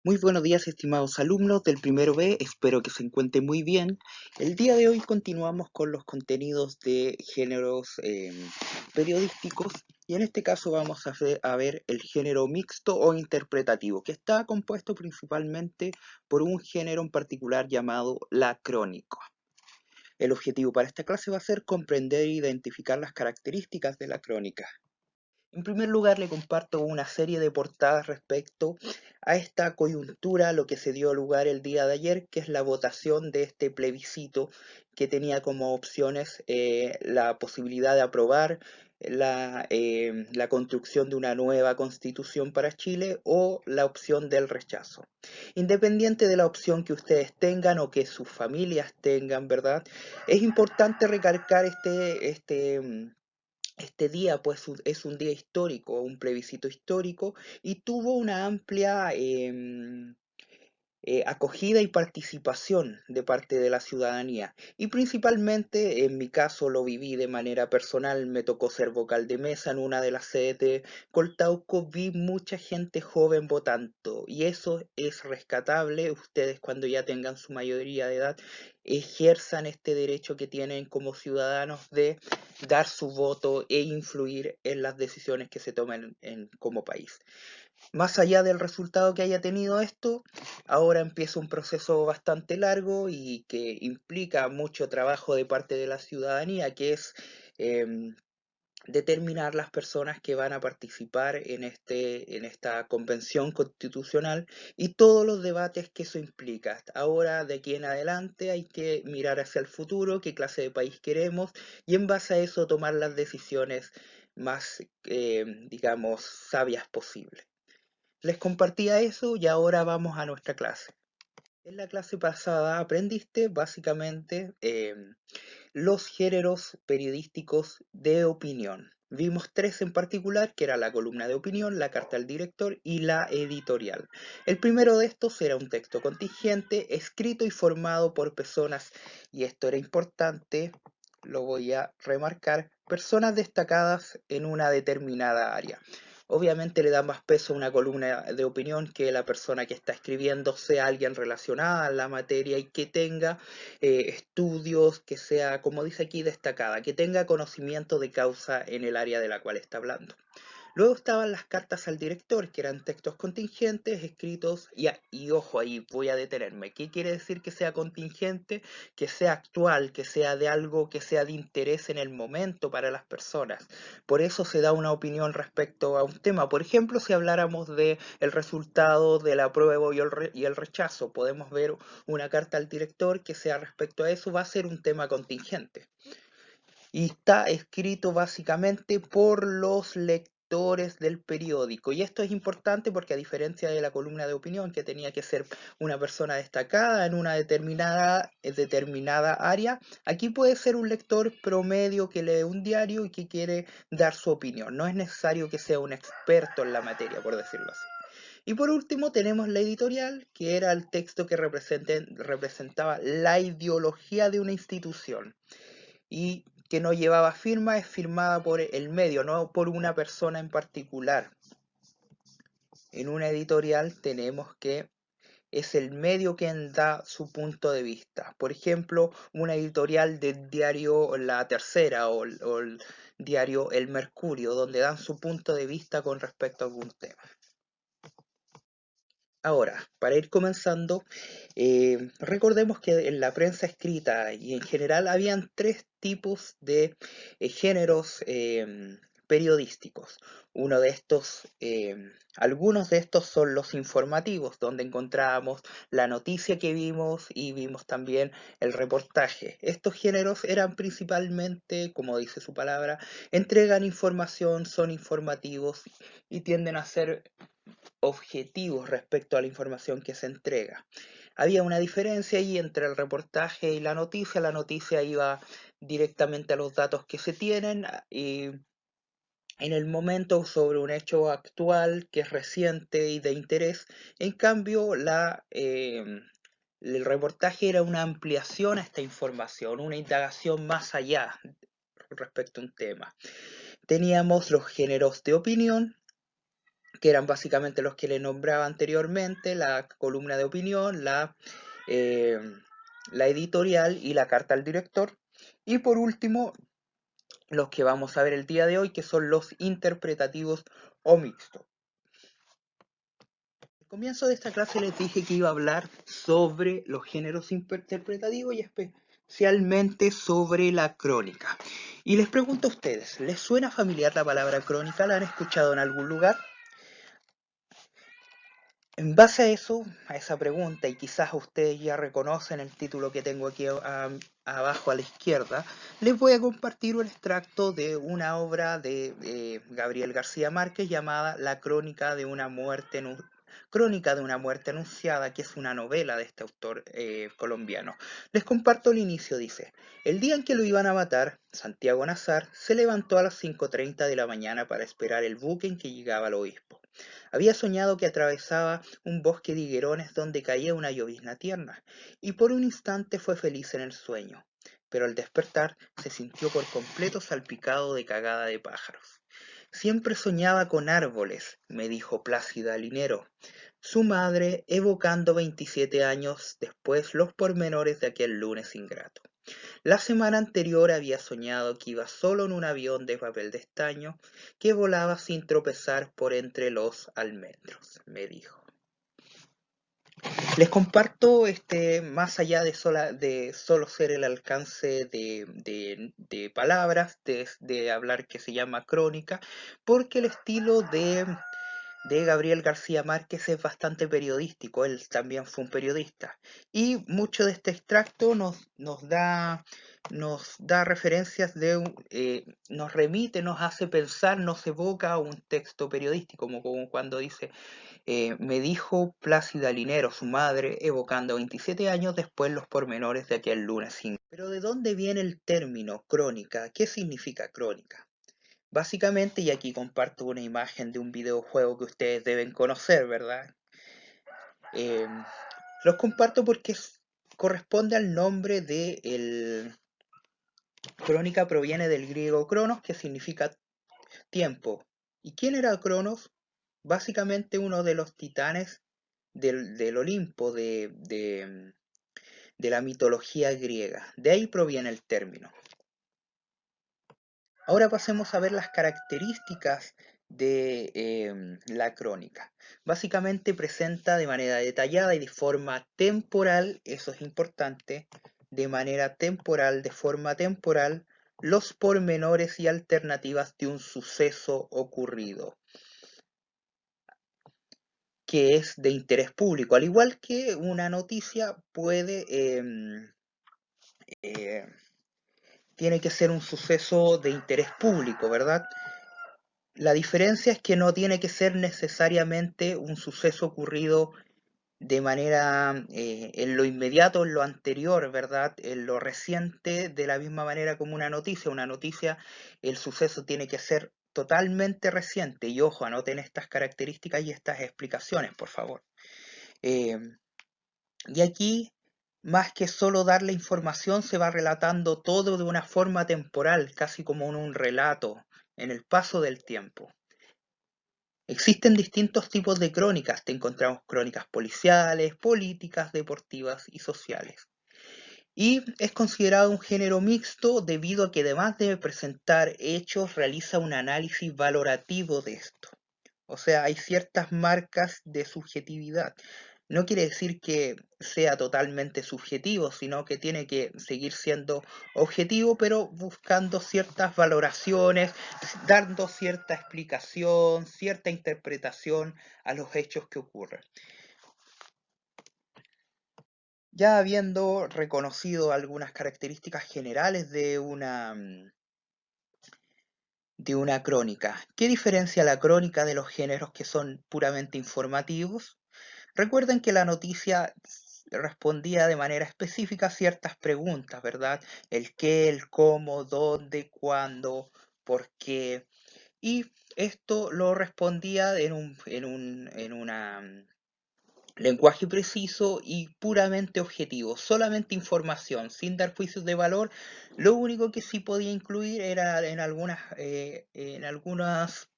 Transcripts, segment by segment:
Muy buenos días, estimados alumnos del primero B, espero que se encuentren muy bien. El día de hoy continuamos con los contenidos de géneros periodísticos y en este caso vamos a ver el género mixto o interpretativo, que está compuesto principalmente por un género en particular llamado la crónica. El objetivo para esta clase va a ser comprender e identificar las características de la crónica. En primer lugar, le comparto una serie de portadas respecto a esta coyuntura, lo que se dio lugar el día de ayer, que es la votación de este plebiscito que tenía como opciones la posibilidad de aprobar la construcción de una nueva constitución para Chile o la opción del rechazo. Independiente de la opción que ustedes tengan o que sus familias tengan, ¿verdad? Es importante recalcar este día pues es un día histórico, un plebiscito histórico y tuvo una amplia acogida y participación de parte de la ciudadanía. Y principalmente, en mi caso lo viví de manera personal, me tocó ser vocal de mesa en una de las sedes de Coltauco, vi mucha gente joven votando y eso es rescatable. Ustedes cuando ya tengan su mayoría de edad ejerzan este derecho que tienen como ciudadanos de dar su voto e influir en las decisiones que se tomen como país. Más allá del resultado que haya tenido esto, ahora empieza un proceso bastante largo y que implica mucho trabajo de parte de la ciudadanía, que es em, determinar las personas que van a participar en esta convención constitucional y todos los debates que eso implica. Ahora, de aquí en adelante, hay que mirar hacia el futuro, qué clase de país queremos y en base a eso tomar las decisiones más, digamos, sabias posibles. Les compartía eso y ahora vamos a nuestra clase. En la clase pasada aprendiste básicamente los géneros periodísticos de opinión. Vimos tres en particular, que era la columna de opinión, la carta al director y la editorial. El primero de estos era un texto contingente, escrito y formado por personas, y esto era importante, lo voy a remarcar, personas destacadas en una determinada área. Obviamente le da más peso a una columna de opinión que la persona que está escribiendo sea alguien relacionada a la materia y que tenga estudios, que sea, como dice aquí, destacada, que tenga conocimiento de causa en el área de la cual está hablando. Luego estaban las cartas al director, que eran textos contingentes escritos, y ojo ahí, voy a detenerme. ¿Qué quiere decir que sea contingente? Que sea actual, que sea de algo que sea de interés en el momento para las personas. Por eso se da una opinión respecto a un tema. Por ejemplo, si habláramos de el resultado del apruebo y el rechazo, podemos ver una carta al director que sea respecto a eso, va a ser un tema contingente y está escrito básicamente por los lectores del periódico. Y esto es importante porque a diferencia de la columna de opinión, que tenía que ser una persona destacada en una determinada área, aquí puede ser un lector promedio que lee un diario y que quiere dar su opinión. No es necesario que sea un experto en la materia, por decirlo así. Y por último tenemos la editorial, que era el texto que representaba la ideología de una institución y que no llevaba firma, es firmada por el medio, no por una persona en particular. En una editorial tenemos que es el medio quien da su punto de vista. Por ejemplo, una editorial del diario La Tercera o el diario El Mercurio, donde dan su punto de vista con respecto a algún tema. Ahora, para ir comenzando, recordemos que en la prensa escrita y en general habían tres tipos de géneros periodísticos. Uno de estos, algunos de estos son los informativos, donde encontrábamos la noticia que vimos y vimos también el reportaje. Estos géneros eran principalmente, como dice su palabra, entregan información, son informativos y tienden a ser objetivos respecto a la información que se entrega. Había una diferencia ahí entre el reportaje y la noticia. La noticia iba directamente a los datos que se tienen y en el momento sobre un hecho actual que es reciente y de interés. En cambio, el reportaje era una ampliación a esta información, una indagación más allá respecto a un tema. Teníamos los géneros de opinión, que eran básicamente los que le nombraba anteriormente, la columna de opinión, eh, la editorial y la carta al director. Y por último, los que vamos a ver el día de hoy, que son los interpretativos o mixtos. Al comienzo de esta clase les dije que iba a hablar sobre los géneros interpretativos y especialmente sobre la crónica. Y les pregunto a ustedes, ¿les suena familiar la palabra crónica? ¿La han escuchado en algún lugar? En base a eso, a esa pregunta, y quizás ustedes ya reconocen el título que tengo aquí abajo a la izquierda, les voy a compartir un extracto de una obra de Gabriel García Márquez llamada La Crónica de una muerte anunciada, que es una novela de este autor colombiano. Les comparto el inicio, dice: el día en que lo iban a matar, Santiago Nazar se levantó a las 5:30 de la mañana para esperar el buque en que llegaba el obispo. Había soñado que atravesaba un bosque de higuerones donde caía una llovizna tierna, y por un instante fue feliz en el sueño, pero al despertar se sintió por completo salpicado de cagada de pájaros. Siempre soñaba con árboles, me dijo plácida al Linero, su madre evocando 27 años después los pormenores de aquel lunes ingrato. La semana anterior había soñado que iba solo en un avión de papel de estaño que volaba sin tropezar por entre los almendros, me dijo. Les comparto más allá de solo ser el alcance de palabras, de hablar, que se llama crónica, porque el estilo de Gabriel García Márquez es bastante periodístico, él también fue un periodista, y mucho de este extracto nos da referencias nos remite, nos hace pensar, nos evoca a un texto periodístico, como cuando dice, me dijo Plácida Linero, su madre, evocando 27 años después los pormenores de aquel lunes 5. Pero ¿de dónde viene el término crónica? ¿Qué significa crónica? Básicamente, y aquí comparto una imagen de un videojuego que ustedes deben conocer, ¿verdad? Eh, los comparto porque corresponde al nombre de crónica, proviene del griego cronos, que significa tiempo. ¿Y quién era Cronos? Básicamente uno de los titanes del Olimpo, de la mitología griega. De ahí proviene el término. Ahora pasemos a ver las características de la crónica. Básicamente presenta de manera detallada y de forma temporal, eso es importante, de forma temporal, los pormenores y alternativas de un suceso ocurrido, que es de interés público, al igual que una noticia eh, tiene que ser un suceso de interés público, ¿verdad? La diferencia es que no tiene que ser necesariamente un suceso ocurrido de manera en lo inmediato, en lo anterior, ¿verdad? En lo reciente, de la misma manera como una noticia. Una noticia, el suceso tiene que ser totalmente reciente. Y ojo, anoten estas características y estas explicaciones, por favor. Eh, y aquí, más que solo dar la información, se va relatando todo de una forma temporal, casi como en un relato, en el paso del tiempo. Existen distintos tipos de crónicas, te encontramos crónicas policiales, políticas, deportivas y sociales. Y es considerado un género mixto debido a que además de presentar hechos, realiza un análisis valorativo de esto. O sea, hay ciertas marcas de subjetividad. No quiere decir que sea totalmente subjetivo, sino que tiene que seguir siendo objetivo, pero buscando ciertas valoraciones, dando cierta explicación, cierta interpretación a los hechos que ocurren. Ya habiendo reconocido algunas características generales de una crónica, ¿qué diferencia la crónica de los géneros que son puramente informativos? Recuerden que la noticia respondía de manera específica a ciertas preguntas, ¿verdad? El qué, el cómo, dónde, cuándo, por qué. Y esto lo respondía Lenguaje preciso y puramente objetivo, solamente información, sin dar juicios de valor. Lo único que sí podía incluir era en algunas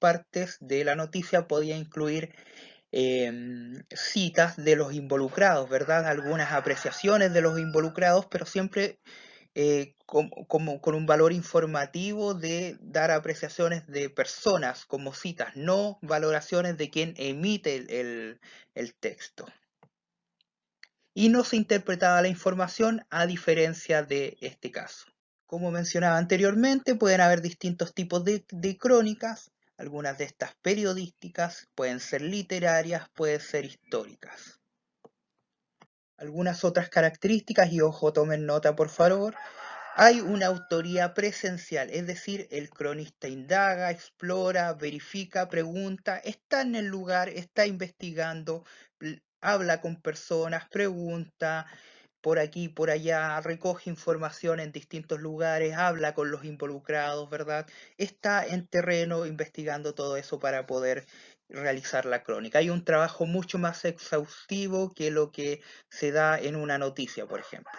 partes de la noticia podía incluir citas de los involucrados, ¿verdad? Algunas apreciaciones de los involucrados, pero siempre como con un valor informativo de dar apreciaciones de personas como citas, no valoraciones de quien emite el texto. Y no se interpretaba la información a diferencia de este caso. Como mencionaba anteriormente, pueden haber distintos tipos de crónicas. Algunas de estas periodísticas pueden ser literarias, pueden ser históricas. Algunas otras características, y ojo, tomen nota por favor. Hay una autoría presencial, es decir, el cronista indaga, explora, verifica, pregunta, está en el lugar, está investigando, habla con personas, pregunta por aquí, por allá, recoge información en distintos lugares, habla con los involucrados, ¿verdad? Está en terreno investigando todo eso para poder realizar la crónica. Hay un trabajo mucho más exhaustivo que lo que se da en una noticia, por ejemplo.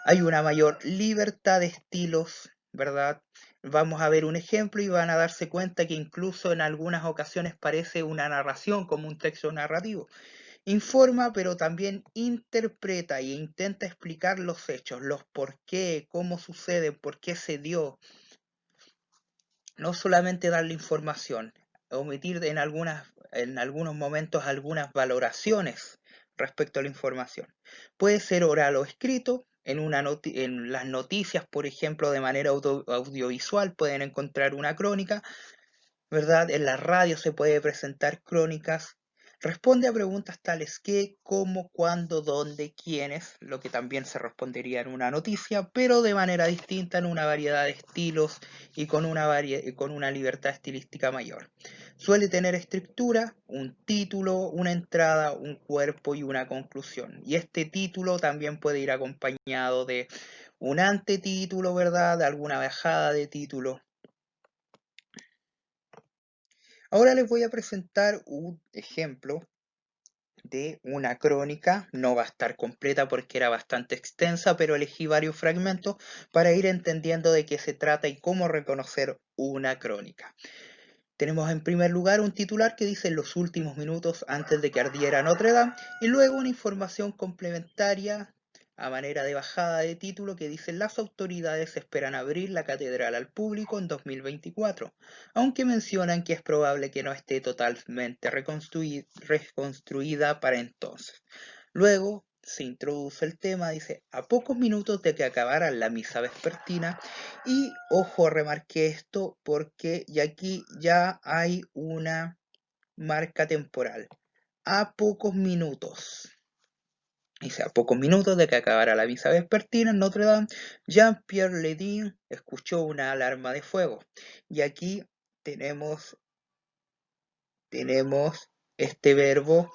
Hay una mayor libertad de estilos, ¿verdad? Vamos a ver un ejemplo y van a darse cuenta que incluso en algunas ocasiones parece una narración como un texto narrativo. Informa, pero también interpreta e intenta explicar los hechos, los por qué, cómo sucede, por qué se dio. No solamente darle información, omitir en algunos momentos algunas valoraciones respecto a la información. Puede ser oral o escrito. En las noticias, por ejemplo, de manera audiovisual pueden encontrar una crónica, ¿verdad? En la radio se puede presentar crónicas. Responde a preguntas tales que, cómo, cuándo, dónde, quiénes, lo que también se respondería en una noticia, pero de manera distinta en una variedad de estilos y con una libertad estilística mayor. Suele tener estructura, un título, una entrada, un cuerpo y una conclusión. Y este título también puede ir acompañado de un antetítulo, ¿verdad? De alguna bajada de título. Ahora les voy a presentar un ejemplo de una crónica. No va a estar completa porque era bastante extensa, pero elegí varios fragmentos para ir entendiendo de qué se trata y cómo reconocer una crónica. Tenemos en primer lugar un titular que dice los últimos minutos antes de que ardiera Notre Dame y luego una información complementaria a manera de bajada de título que dice las autoridades esperan abrir la catedral al público en 2024, aunque mencionan que es probable que no esté totalmente reconstruida para entonces. Luego se introduce el tema, dice, a pocos minutos de que acabara la misa vespertina, y ojo, remarqué esto porque y aquí ya hay una marca temporal. A pocos minutos. Dice, a pocos minutos de que acabara la misa vespertina en Notre Dame, Jean-Pierre Ledin escuchó una alarma de fuego. Y aquí tenemos, tenemos este verbo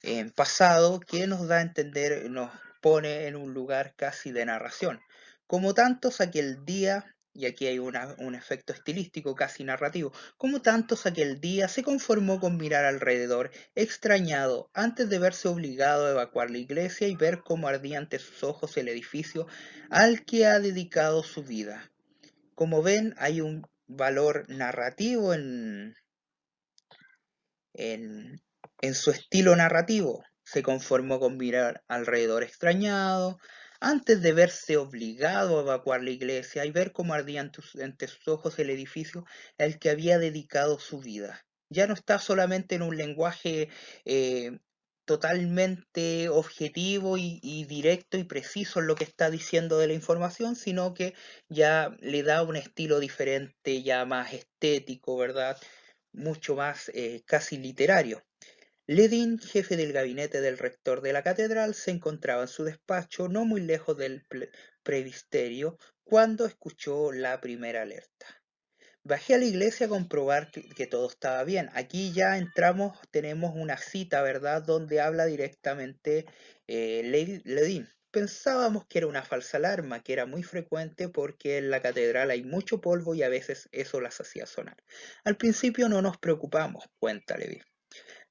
en pasado que nos da a entender, nos pone en un lugar casi de narración. Como tantos aquel día, y aquí hay un efecto estilístico casi narrativo, como tantos aquel día se conformó con mirar alrededor, extrañado, antes de verse obligado a evacuar la iglesia y ver cómo ardía ante sus ojos el edificio al que ha dedicado su vida. Como ven, hay un valor narrativo en, en su estilo narrativo. Se conformó con mirar alrededor extrañado, antes de verse obligado a evacuar la iglesia y ver cómo ardía ante sus ojos el edificio al que había dedicado su vida. Ya no está solamente en un lenguaje totalmente objetivo y directo y preciso en lo que está diciendo de la información, sino que ya le da un estilo diferente, ya más estético, ¿verdad? Mucho más casi literario. Ledin, jefe del gabinete del rector de la catedral, se encontraba en su despacho no muy lejos del presbiterio cuando escuchó la primera alerta. Bajé a la iglesia a comprobar que todo estaba bien. Aquí ya entramos, tenemos una cita, ¿verdad?, donde habla directamente Ledin. Pensábamos que era una falsa alarma, que era muy frecuente porque en la catedral hay mucho polvo y a veces eso las hacía sonar. Al principio no nos preocupamos, cuenta Levin.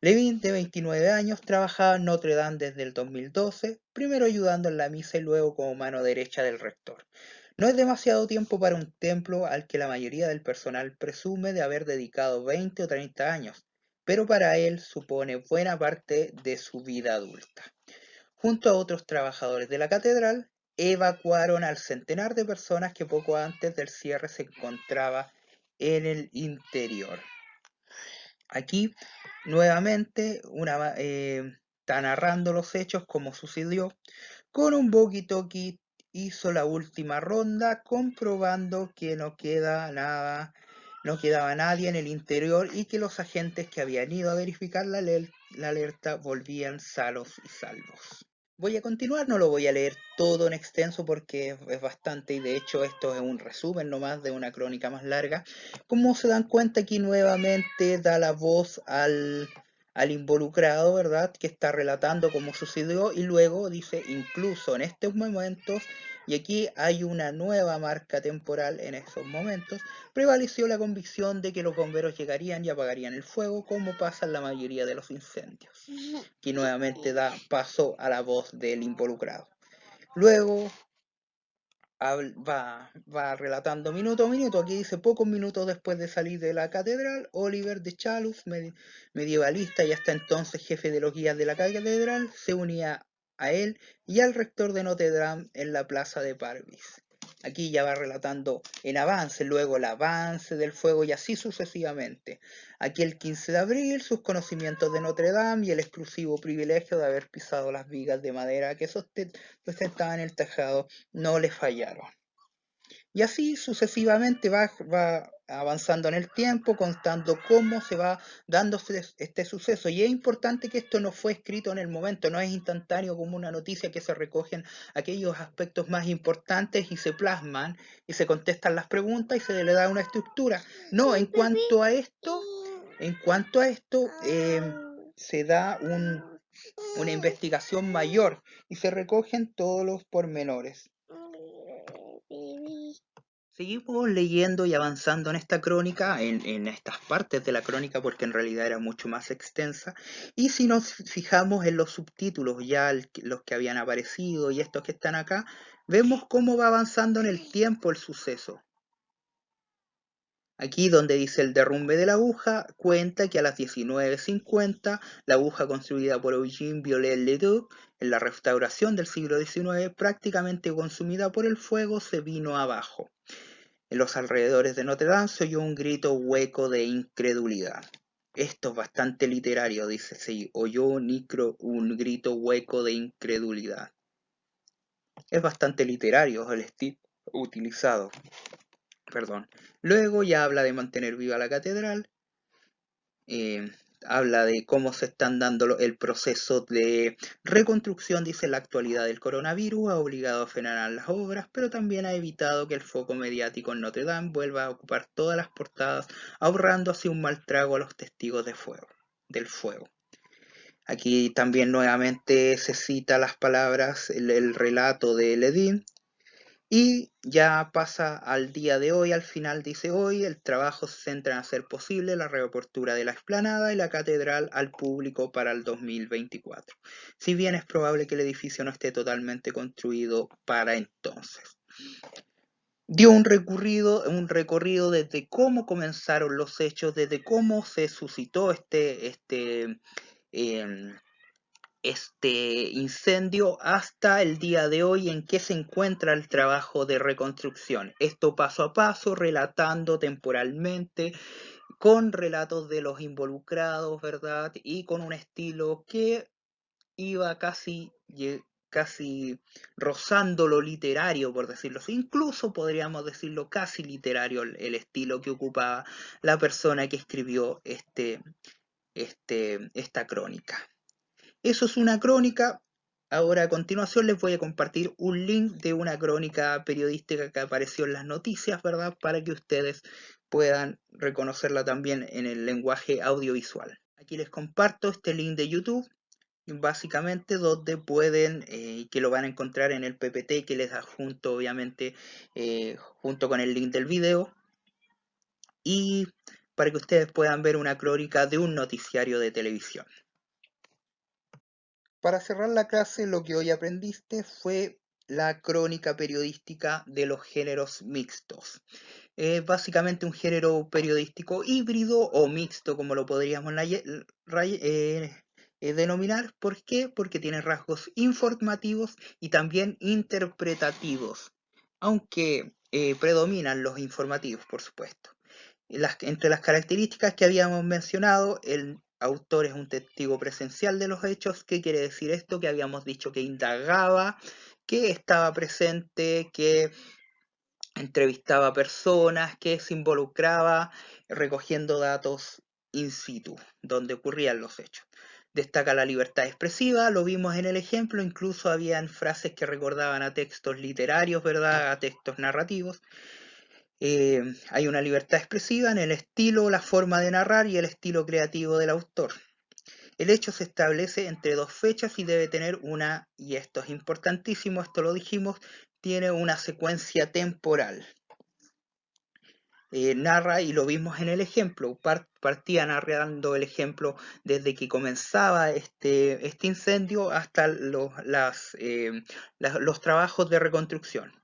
Levin, de 29 años, trabajaba en Notre Dame desde el 2012, primero ayudando en la misa y luego como mano derecha del rector. No es demasiado tiempo para un templo al que la mayoría del personal presume de haber dedicado 20 o 30 años, pero para él supone buena parte de su vida adulta. Junto a otros trabajadores de la catedral, evacuaron al centenar de personas que poco antes del cierre se encontraba en el interior. Aquí, nuevamente, está narrando los hechos como sucedió. Con un walkie-talkie hizo la última ronda, comprobando que no quedaba nadie en el interior y que los agentes que habían ido a verificar la alerta volvían sanos y salvos. Voy a continuar, no lo voy a leer todo en extenso porque es bastante y de hecho esto es un resumen nomás de una crónica más larga. Como se dan cuenta, aquí nuevamente da la voz al involucrado, ¿verdad? Que está relatando cómo sucedió y luego dice, incluso en estos momentos, y aquí hay una nueva marca temporal en esos momentos, prevaleció la convicción de que los bomberos llegarían y apagarían el fuego como pasa en la mayoría de los incendios. Aquí nuevamente da paso a la voz del involucrado. Luego va relatando minuto a minuto. Aquí dice, pocos minutos después de salir de la catedral, Oliver de Chalus, medievalista y hasta entonces jefe de los guías de la catedral, se unía a él y al rector de Notre Dame en la plaza de Parvis. Aquí ya va relatando en avance, luego el avance del fuego y así sucesivamente. Aquí el 15 de abril, sus conocimientos de Notre Dame y el exclusivo privilegio de haber pisado las vigas de madera que sustentaban el tejado no le fallaron. Y así sucesivamente va avanzando en el tiempo, contando cómo se va dándose este suceso. Y es importante que esto no fue escrito en el momento, no es instantáneo como una noticia que se recogen aquellos aspectos más importantes y se plasman y se contestan las preguntas y se le da una estructura. No, en cuanto a esto se da una investigación mayor y se recogen todos los pormenores. Seguimos leyendo y avanzando en esta crónica, en estas partes de la crónica, porque en realidad era mucho más extensa. Y si nos fijamos en los subtítulos, ya los que habían aparecido y estos que están acá, vemos cómo va avanzando en el tiempo el suceso. Aquí donde dice el derrumbe de la aguja, cuenta que a las 19:50 la aguja construida por Eugene Viollet-le-Duc en la restauración del siglo XIX, prácticamente consumida por el fuego, se vino abajo. En los alrededores de Notre Dame se oyó un grito hueco de incredulidad. Esto es bastante literario, dice, se oyó un grito hueco de incredulidad. Es bastante literario el estilo utilizado. Perdón. Luego ya habla de mantener viva la catedral, habla de cómo se están dando el proceso de reconstrucción, dice la actualidad del coronavirus, ha obligado a frenar las obras, pero también ha evitado que el foco mediático en Notre Dame vuelva a ocupar todas las portadas, ahorrando así un mal trago a los testigos del fuego. Aquí también nuevamente se cita las palabras, el relato de Ledin. Y ya pasa al día de hoy, al final dice hoy, el trabajo se centra en hacer posible la reapertura de la explanada y la catedral al público para el 2024, si bien es probable que el edificio no esté totalmente construido para entonces. Dio un recorrido desde cómo comenzaron los hechos, desde cómo se suscitó este incendio hasta el día de hoy en que se encuentra el trabajo de reconstrucción. Esto paso a paso, relatando temporalmente, con relatos de los involucrados, ¿verdad? Y con un estilo que iba casi rozando lo literario, por decirlo así. Incluso podríamos decirlo casi literario el estilo que ocupaba la persona que escribió esta crónica. Eso es una crónica. Ahora a continuación les voy a compartir un link de una crónica periodística que apareció en las noticias, ¿verdad? Para que ustedes puedan reconocerla también en el lenguaje audiovisual. Aquí les comparto este link de YouTube, básicamente donde pueden, que lo van a encontrar en el PPT que les adjunto obviamente junto con el link del video. Y para que ustedes puedan ver una crónica de un noticiario de televisión. Para cerrar la clase, lo que hoy aprendiste fue la crónica periodística de los géneros mixtos. Es básicamente un género periodístico híbrido o mixto, como lo podríamos denominar. ¿Por qué? Porque tiene rasgos informativos y también interpretativos, aunque predominan los informativos, por supuesto. Entre las características que habíamos mencionado, el autor es un testigo presencial de los hechos. ¿Qué quiere decir esto? Que habíamos dicho que indagaba, que estaba presente, que entrevistaba personas, que se involucraba recogiendo datos in situ, donde ocurrían los hechos. Destaca la libertad expresiva, lo vimos en el ejemplo, incluso habían frases que recordaban a textos literarios, ¿verdad? A textos narrativos. Hay una libertad expresiva en el estilo, la forma de narrar y el estilo creativo del autor. El hecho se establece entre dos fechas y debe tener una, y esto es importantísimo, esto lo dijimos, tiene una secuencia temporal. Narra, y lo vimos en el ejemplo, partía narrando el ejemplo desde que comenzaba este incendio hasta los trabajos de reconstrucción.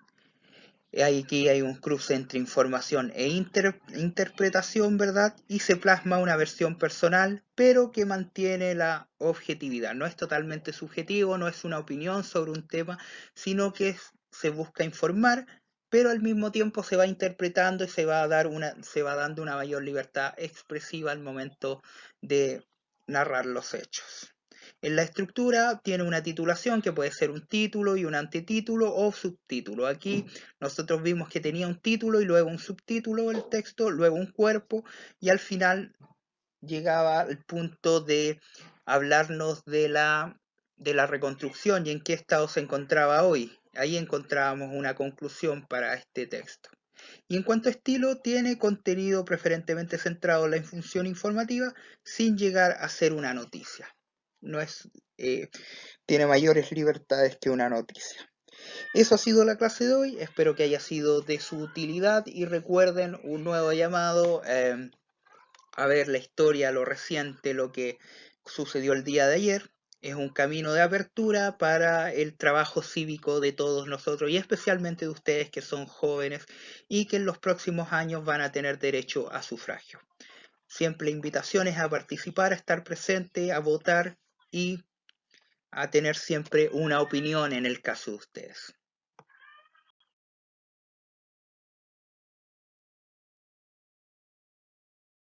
Aquí hay un cruce entre información e interpretación, ¿verdad? Y se plasma una versión personal, pero que mantiene la objetividad. No es totalmente subjetivo, no es una opinión sobre un tema, sino que se busca informar, pero al mismo tiempo se va interpretando y se va dando una mayor libertad expresiva al momento de narrar los hechos. En la estructura tiene una titulación que puede ser un título y un antetítulo o subtítulo. Aquí nosotros vimos que tenía un título y luego un subtítulo el texto, luego un cuerpo, y al final llegaba al punto de hablarnos de la reconstrucción y en qué estado se encontraba hoy. Ahí encontrábamos una conclusión para este texto. Y en cuanto a estilo, tiene contenido preferentemente centrado en la función informativa sin llegar a ser una noticia. No es, tiene mayores libertades que una noticia. Eso ha sido la clase de hoy, espero que haya sido de su utilidad y recuerden un nuevo llamado a ver la historia, lo reciente, lo que sucedió el día de ayer. Es un camino de apertura para el trabajo cívico de todos nosotros y especialmente de ustedes que son jóvenes y que en los próximos años van a tener derecho a sufragio. Siempre invitaciones a participar, a estar presente, a votar y a tener siempre una opinión en el caso de ustedes.